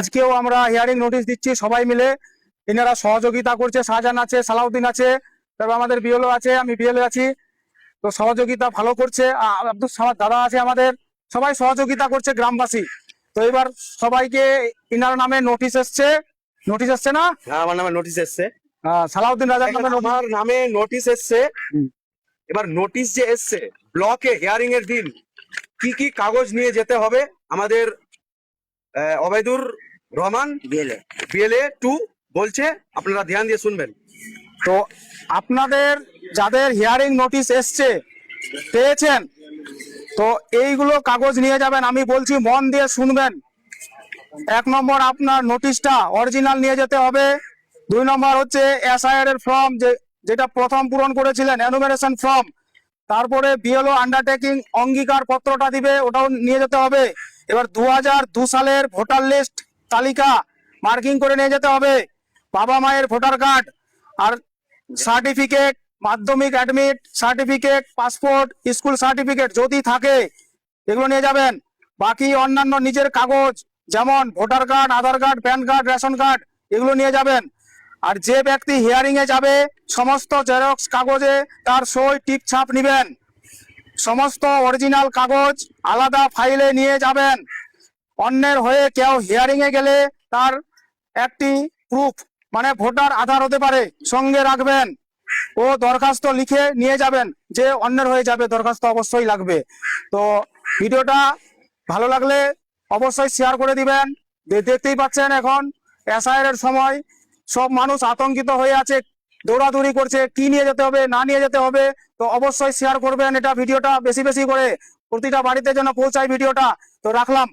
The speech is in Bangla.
আজকেও আমরা হিয়ারিং নোটিশ দিচ্ছি সবাই মিলে, এনারা সহযোগিতা করছে, শাহজাহান আছে, সালাউদ্দিন আছে, তারপর আমাদের বিএলও আছে, আমি বিএলও আছি, তো সহযোগিতা ভালো করছে। আব্দুল সামাদ দাদা আছে আমাদের, সবাই সহযোগিতা করছে গ্রামবাসী। তো এবার সবাইকে ইনার নামে নোটিশ এসছে না? হ্যাঁ, আমার নামে নোটিশ এসছে। সালাউদ্দিন রাজার নামে আমার নামে নোটিশ এসছে। এবার নোটিশ যে এসছে, ব্লকে হিয়ারিং এর দিন কি কি কাগজ নিয়ে যেতে হবে আমাদের ওবায়দুর রহমান বিএলএ 2 বলছে, আপনারা ধ্যান দিয়ে শুনবেন। তো আপনাদের যাদের হিয়ারিং নোটিশ এসছে পেয়েছেন, তো এইগুলো কাগজ নিয়ে যাবেন। আমি বলছি মন দিয়ে শুনবেন। 1 নম্বর আপনার নোটিশটা অরিজিনাল নিয়ে যেতে হবে। 2 নম্বর হচ্ছে এসআইআর এর ফর্ম, যেটা প্রথম পূরণ করেছিলেন, এনুমারেশন ফর্ম। তারপরে বিএলও আন্ডারটেকিং অঙ্গীকার পত্রটা দিবে, ওটাও নিয়ে যেতে হবে। এবার 2002 সালের ভোটার লিস্ট তালিকা মার্কিং করে নিয়ে যেতে হবে। বাবা মায়ের ভোটার কার্ড আর সার্টিফিকেট, মাধ্যমিক admit certificate, passport, school certificate যদি থাকে এগুলো নিয়ে যাবেন। বাকি অন্যান্য নিজের কাগজ যেমন voter card, Aadhaar card, PAN card, ration card এগুলো নিয়ে যাবেন। আর যে ব্যক্তি হিয়ারিং এ যাবে সমস্ত জেরক্স কাগজে তার সই টিপ ছাপ নেবেন। সমস্ত অরিজিনাল কাগজ আলাদা ফাইলে নিয়ে যাবেন। অন্যের হয়ে কেউ হিয়ারিং এ গেলে তার একটি প্রুফ মানে ভোটার আধার হতে পারে সঙ্গে রাখবেন, ও দরখাস্ত লিখে নিয়ে যাবেন। যে অন্যের হয়ে যাবে দরখাস্ত অবশ্যই লাগবে। তো ভিডিওটা ভালো লাগলে অবশ্যই শেয়ার করে দিবেন। দেখতেই পাচ্ছেন এখন এসআইআর এর সময় সব মানুষ আতঙ্কিত হয়ে আছে, দৌড়াদৌড়ি করছে, কি নিয়ে যেতে হবে না নিয়ে যেতে হবে। তো অবশ্যই শেয়ার করবেন এটা, ভিডিওটা বেশি বেশি করে প্রতিটা বাড়িতে যেন পৌঁছায় ভিডিওটা। তো রাখলাম।